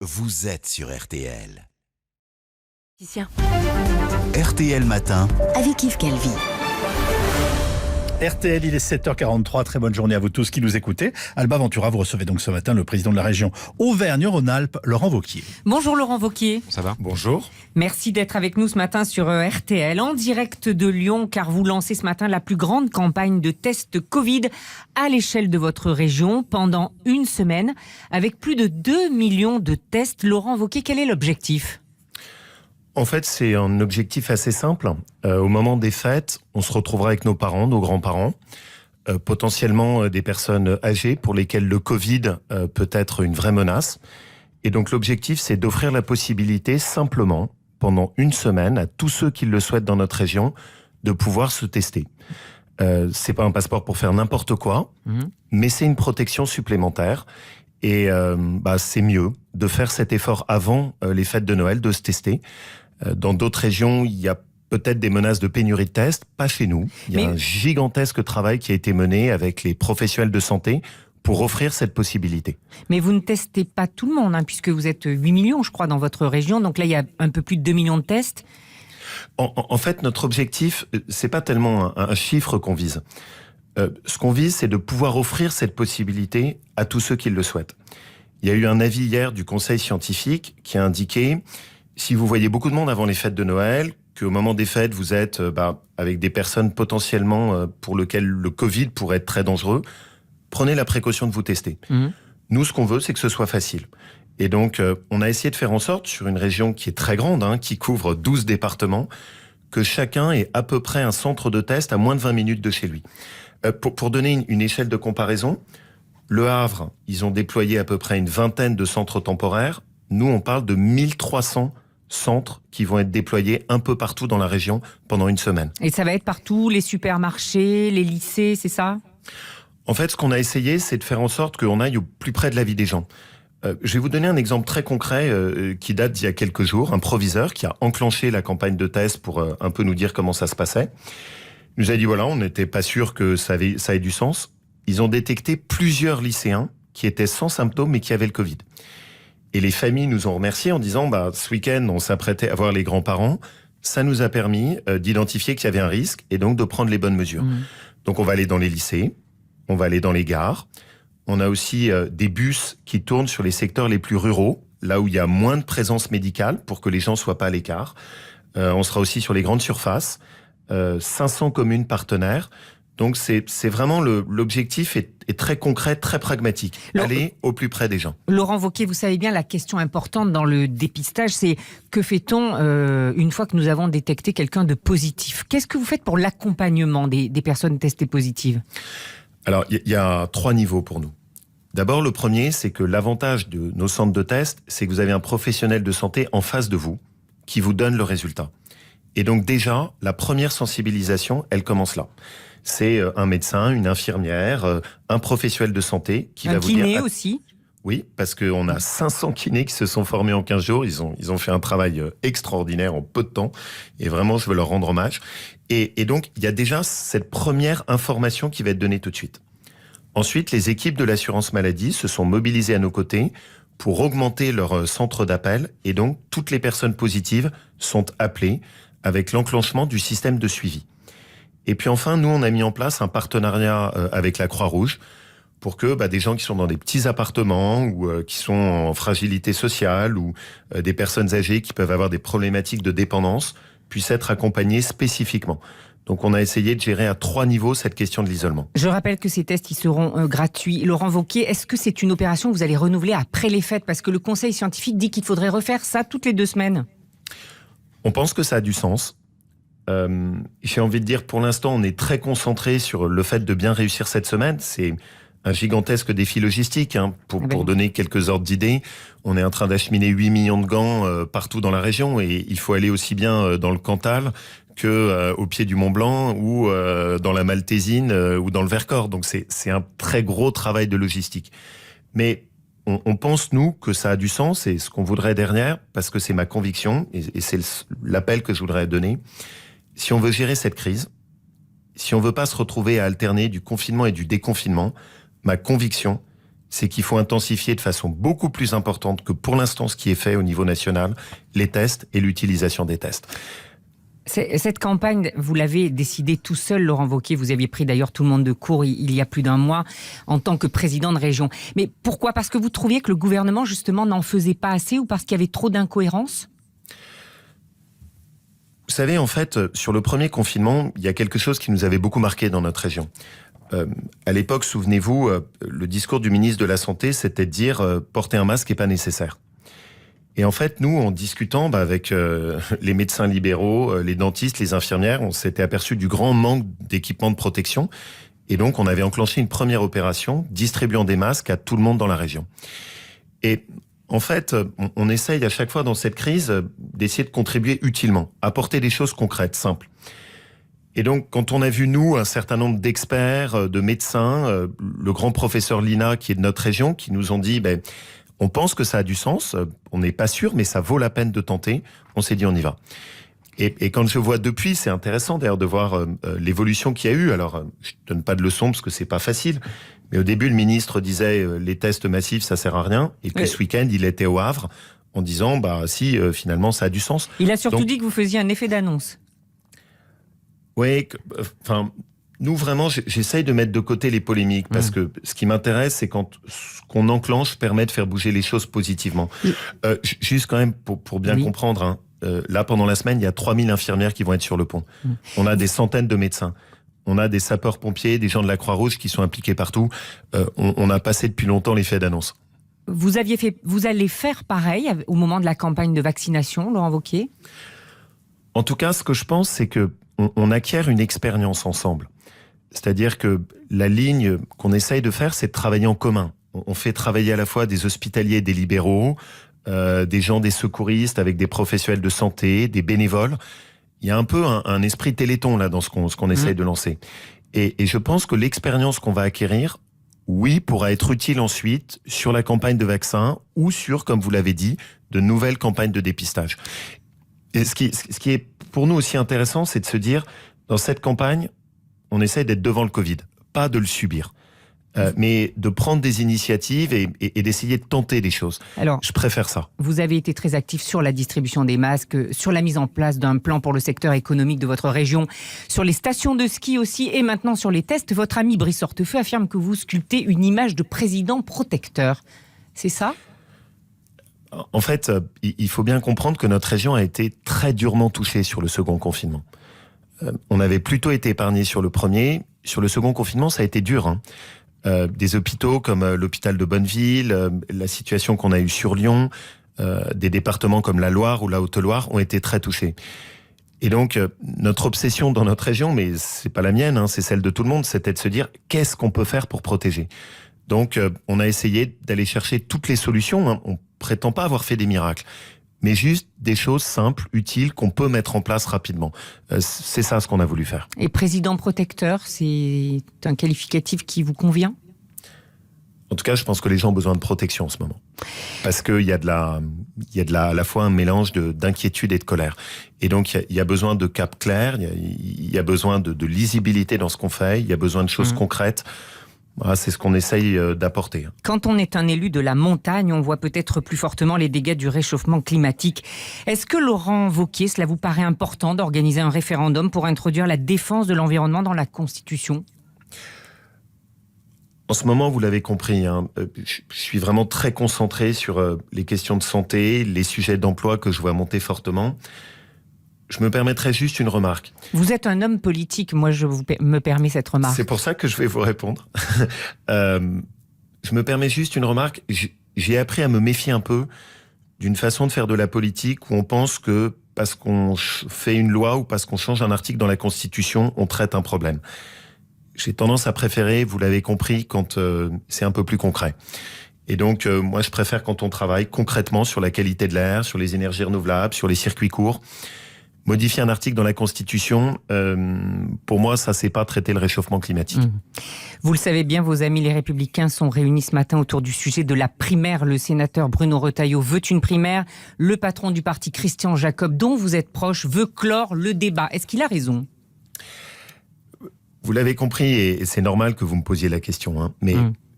vous êtes sur RTL. Tiens. RTL Matin. Avec Yves Calvi. RTL, il est 7h43. Très bonne journée à vous tous qui nous écoutez. Alba Ventura, vous recevez donc ce matin le président de la région Auvergne-Rhône-Alpes, Laurent Wauquiez. Bonjour Laurent Wauquiez. Ça va ? Bonjour. Merci d'être avec nous ce matin sur RTL, en direct de Lyon, car vous lancez ce matin la plus grande campagne de tests Covid à l'échelle de votre région pendant une semaine, avec plus de 2 millions de tests. Laurent Wauquiez, quel est l'objectif ? En fait, c'est un objectif assez simple. Au moment des fêtes, on se retrouvera avec nos parents, nos grands-parents, potentiellement des personnes âgées pour lesquelles le Covid peut être une vraie menace. Et donc l'objectif, c'est d'offrir la possibilité simplement, pendant une semaine, à tous ceux qui le souhaitent dans notre région, de pouvoir se tester. C'est pas un passeport pour faire n'importe quoi, mais c'est une protection supplémentaire. Et c'est mieux de faire cet effort avant les fêtes de Noël, de se tester. Dans d'autres régions, il y a peut-être des menaces de pénurie de tests, pas chez nous. Il y a un gigantesque travail qui a été mené avec les professionnels de santé pour offrir cette possibilité. Mais vous ne testez pas tout le monde, puisque vous êtes 8 millions, je crois, dans votre région. Donc là, il y a un peu plus de 2 millions de tests. En fait, notre objectif, c'est pas tellement un chiffre qu'on vise. Ce qu'on vise, c'est de pouvoir offrir cette possibilité à tous ceux qui le souhaitent. Il y a eu un avis hier du Conseil scientifique qui a indiqué, si vous voyez beaucoup de monde avant les fêtes de Noël, qu'au moment des fêtes, vous êtes avec des personnes potentiellement pour lesquelles le Covid pourrait être très dangereux, prenez la précaution de vous tester. Nous, ce qu'on veut, c'est que ce soit facile. Et donc, on a essayé de faire en sorte, sur une région qui est très grande, qui couvre 12 départements, que chacun ait à peu près un centre de test à moins de 20 minutes de chez lui. Pour donner une échelle de comparaison, Le Havre, ils ont déployé à peu près une vingtaine de centres temporaires. Nous, on parle de 1300 centres qui vont être déployés un peu partout dans la région pendant une semaine. Et ça va être partout, les supermarchés, les lycées, c'est ça ? En fait, ce qu'on a essayé, c'est de faire en sorte qu'on aille au plus près de la vie des gens. Je vais vous donner un exemple très concret qui date d'il y a quelques jours. Un proviseur qui a enclenché la campagne de tests pour un peu nous dire comment ça se passait. Il nous a dit, voilà, on n'était pas sûr que ça ait du sens. Ils ont détecté plusieurs lycéens qui étaient sans symptômes mais qui avaient le Covid. Et les familles nous ont remerciés en disant, ce week-end, on s'apprêtait à voir les grands-parents. Ça nous a permis d'identifier qu'il y avait un risque et donc de prendre les bonnes mesures. Donc on va aller dans les lycées, on va aller dans les gares. On a aussi des bus qui tournent sur les secteurs les plus ruraux, là où il y a moins de présence médicale pour que les gens soient pas à l'écart. On sera aussi sur les grandes surfaces, 500 communes partenaires. Donc c'est vraiment l'objectif est très concret, très pragmatique. Aller au plus près des gens. Laurent Wauquiez, vous savez bien, la question importante dans le dépistage, c'est que fait-on une fois que nous avons détecté quelqu'un de positif ? Qu'est-ce que vous faites pour l'accompagnement des personnes testées positives ? Alors, il y a 3 niveaux pour nous. D'abord, le premier, c'est que l'avantage de nos centres de test, c'est que vous avez un professionnel de santé en face de vous qui vous donne le résultat. Et donc déjà, la première sensibilisation, elle commence là. C'est un médecin, une infirmière, un professionnel de santé qui va vous dire... Un kiné aussi ? Oui, parce qu'on a 500 kinés qui se sont formés en 15 jours. Ils ont fait un travail extraordinaire en peu de temps. Et vraiment, je veux leur rendre hommage. Et donc, il y a déjà cette première information qui va être donnée tout de suite. Ensuite, les équipes de l'assurance maladie se sont mobilisées à nos côtés pour augmenter leur centre d'appel. Et donc, toutes les personnes positives sont appelées avec l'enclenchement du système de suivi. Et puis enfin, nous, on a mis en place un partenariat avec la Croix-Rouge pour que des gens qui sont dans des petits appartements ou qui sont en fragilité sociale ou des personnes âgées qui peuvent avoir des problématiques de dépendance puissent être accompagnés spécifiquement. Donc on a essayé de gérer à 3 niveaux cette question de l'isolement. Je rappelle que ces tests ils seront gratuits. Laurent Wauquiez, est-ce que c'est une opération que vous allez renouveler après les fêtes ? Parce que le Conseil scientifique dit qu'il faudrait refaire ça toutes les 2 semaines. On pense que ça a du sens. J'ai envie de dire, pour l'instant, on est très concentré sur le fait de bien réussir cette semaine. C'est un gigantesque défi logistique. Pour donner quelques ordres d'idées, on est en train d'acheminer 8 millions de gants partout dans la région et il faut aller aussi bien dans le Cantal que au pied du Mont Blanc ou dans la Maltaisine ou dans le Vercors. Donc c'est un très gros travail de logistique. Mais on pense, nous, que ça a du sens et ce qu'on voudrait derrière, parce que c'est ma conviction et c'est l'appel que je voudrais donner. Si on veut gérer cette crise, si on veut pas se retrouver à alterner du confinement et du déconfinement, ma conviction, c'est qu'il faut intensifier de façon beaucoup plus importante que pour l'instant ce qui est fait au niveau national, les tests et l'utilisation des tests. Cette campagne, vous l'avez décidée tout seul, Laurent Wauquiez. Vous aviez pris d'ailleurs tout le monde de court il y a plus d'un mois en tant que président de région. Mais pourquoi ? Parce que vous trouviez que le gouvernement, justement, n'en faisait pas assez ou parce qu'il y avait trop d'incohérences ? Vous savez, en fait, sur le premier confinement, il y a quelque chose qui nous avait beaucoup marqué dans notre région. À l'époque, souvenez-vous, le discours du ministre de la Santé, c'était de dire « porter un masque n'est pas nécessaire ». Et en fait, nous, en discutant avec les médecins libéraux, les dentistes, les infirmières, on s'était aperçu du grand manque d'équipements de protection. Et donc, on avait enclenché une première opération, distribuant des masques à tout le monde dans la région. Et en fait, on essaye à chaque fois dans cette crise d'essayer de contribuer utilement, apporter des choses concrètes, simples. Et donc, quand on a vu, nous, un certain nombre d'experts, de médecins, le grand professeur Lina, qui est de notre région, qui nous ont dit... on pense que ça a du sens, on n'est pas sûr, mais ça vaut la peine de tenter. On s'est dit, on y va. Et quand je vois depuis, c'est intéressant d'ailleurs de voir l'évolution qu'il y a eu. Alors, je ne donne pas de leçons parce que c'est pas facile. Mais au début, le ministre disait les tests massifs, ça sert à rien. Et puis ce week-end, il était au Havre en disant, si, finalement, ça a du sens. Il a surtout dit que vous faisiez un effet d'annonce. Oui, nous, vraiment, j'essaye de mettre de côté les polémiques parce que ce qui m'intéresse, c'est quand ce qu'on enclenche permet de faire bouger les choses positivement. Juste quand même, pour bien comprendre, là, pendant la semaine, il y a 3000 infirmières qui vont être sur le pont. On a des centaines de médecins. On a des sapeurs-pompiers, des gens de la Croix-Rouge qui sont impliqués partout. On a passé depuis longtemps l'effet d'annonce. Vous allez faire pareil au moment de la campagne de vaccination, Laurent Wauquiez ? En tout cas, ce que je pense, c'est qu'on acquiert une expérience ensemble. C'est-à-dire que la ligne qu'on essaye de faire, c'est de travailler en commun. On fait travailler à la fois des hospitaliers, des libéraux, des gens, des secouristes, avec des professionnels de santé, des bénévoles. Il y a un peu un esprit téléthon là dans ce qu'on essaye de lancer. Et je pense que l'expérience qu'on va acquérir, oui, pourra être utile ensuite sur la campagne de vaccins ou sur, comme vous l'avez dit, de nouvelles campagnes de dépistage. Et ce qui est pour nous aussi intéressant, c'est de se dire, dans cette campagne, on essaie d'être devant le Covid, pas de le subir, mais de prendre des initiatives et d'essayer de tenter des choses. Alors, je préfère ça. Vous avez été très actif sur la distribution des masques, sur la mise en place d'un plan pour le secteur économique de votre région, sur les stations de ski aussi, et maintenant sur les tests. Votre ami Brice Hortefeux affirme que vous sculptez une image de président protecteur. C'est ça ? En fait, il faut bien comprendre que notre région a été très durement touchée sur le second confinement. On avait plutôt été épargné sur le premier. Sur le second confinement, ça a été dur. Des hôpitaux comme l'hôpital de Bonneville, la situation qu'on a eue sur Lyon, des départements comme la Loire ou la Haute-Loire ont été très touchés. Et donc, notre obsession dans notre région, mais c'est pas la mienne, c'est celle de tout le monde, c'était de se dire qu'est-ce qu'on peut faire pour protéger. Donc, on a essayé d'aller chercher toutes les solutions. On prétend pas avoir fait des miracles, mais juste des choses simples, utiles, qu'on peut mettre en place rapidement. C'est ça ce qu'on a voulu faire. Et président protecteur, c'est un qualificatif qui vous convient ? En tout cas, je pense que les gens ont besoin de protection en ce moment. Parce qu'il y a à la fois un mélange d'inquiétude et de colère. Et donc, il y a besoin de cap clair, il y a besoin de lisibilité dans ce qu'on fait, il y a besoin de choses concrètes. Voilà, c'est ce qu'on essaye d'apporter. Quand on est un élu de la montagne, on voit peut-être plus fortement les dégâts du réchauffement climatique. Est-ce que, Laurent Wauquiez, cela vous paraît important d'organiser un référendum pour introduire la défense de l'environnement dans la Constitution ? En ce moment, vous l'avez compris, je suis vraiment très concentré sur les questions de santé, les sujets d'emploi que je vois monter fortement. Je me permettrai juste une remarque. Vous êtes un homme politique, moi je me permets cette remarque. C'est pour ça que je vais vous répondre. Je me permets juste une remarque. J'ai appris à me méfier un peu d'une façon de faire de la politique où on pense que parce qu'on fait une loi ou parce qu'on change un article dans la Constitution, on traite un problème. J'ai tendance à préférer, vous l'avez compris, quand c'est un peu plus concret. Et donc, moi je préfère quand on travaille concrètement sur la qualité de l'air, sur les énergies renouvelables, sur les circuits courts. Modifier un article dans la Constitution, pour moi, ça, c'est pas traiter le réchauffement climatique. Vous le savez bien, vos amis les Républicains sont réunis ce matin autour du sujet de la primaire. Le sénateur Bruno Retailleau veut une primaire. Le patron du parti, Christian Jacob, dont vous êtes proche, veut clore le débat. Est-ce qu'il a raison ? Vous l'avez compris, et c'est normal que vous me posiez la question, mais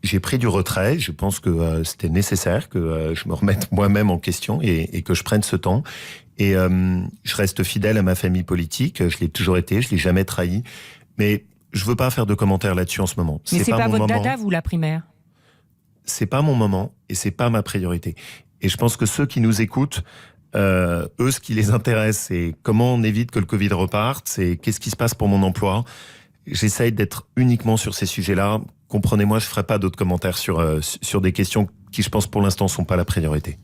j'ai pris du retrait. Je pense que c'était nécessaire que je me remette moi-même en question et que je prenne ce temps. Et je reste fidèle à ma famille politique. Je l'ai toujours été, je l'ai jamais trahi. Mais je veux pas faire de commentaires là-dessus en ce moment. Mais c'est pas mon votre moment. dada, vous, la primaire? C'est pas mon moment et c'est pas ma priorité. Et je pense que ceux qui nous écoutent, eux, ce qui les intéresse, c'est comment on évite que le Covid reparte, c'est qu'est-ce qui se passe pour mon emploi. J'essaye d'être uniquement sur ces sujets-là. Comprenez-moi, je ferai pas d'autres commentaires sur des questions qui, je pense, pour l'instant, sont pas la priorité.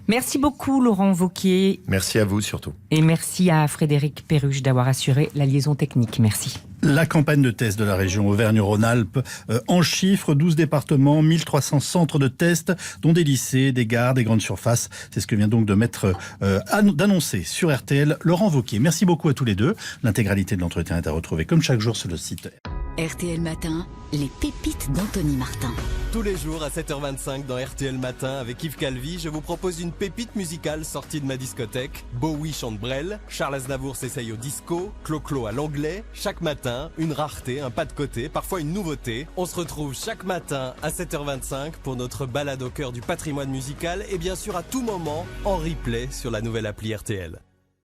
Merci beaucoup, Laurent Wauquiez. Merci à vous, surtout. Et merci à Frédéric Perruche d'avoir assuré la liaison technique. Merci. La campagne de test de la région Auvergne-Rhône-Alpes, en chiffres, 12 départements, 1300 centres de tests, dont des lycées, des gares, des grandes surfaces. C'est ce que vient donc d'annoncer sur RTL Laurent Wauquiez. Merci beaucoup à tous les deux. L'intégralité de l'entretien est à retrouver comme chaque jour sur le site. RTL Matin, les pépites d'Anthony Martin. Tous les jours à 7h25 dans RTL Matin avec Yves Calvi, je vous propose une pépite musicale sortie de ma discothèque. Bowie chante Brel, Charles Aznavour s'essaye au disco, Clo-Clo à l'anglais. Chaque matin, une rareté, un pas de côté, parfois une nouveauté. On se retrouve chaque matin à 7h25 pour notre balade au cœur du patrimoine musical et bien sûr à tout moment en replay sur la nouvelle appli RTL.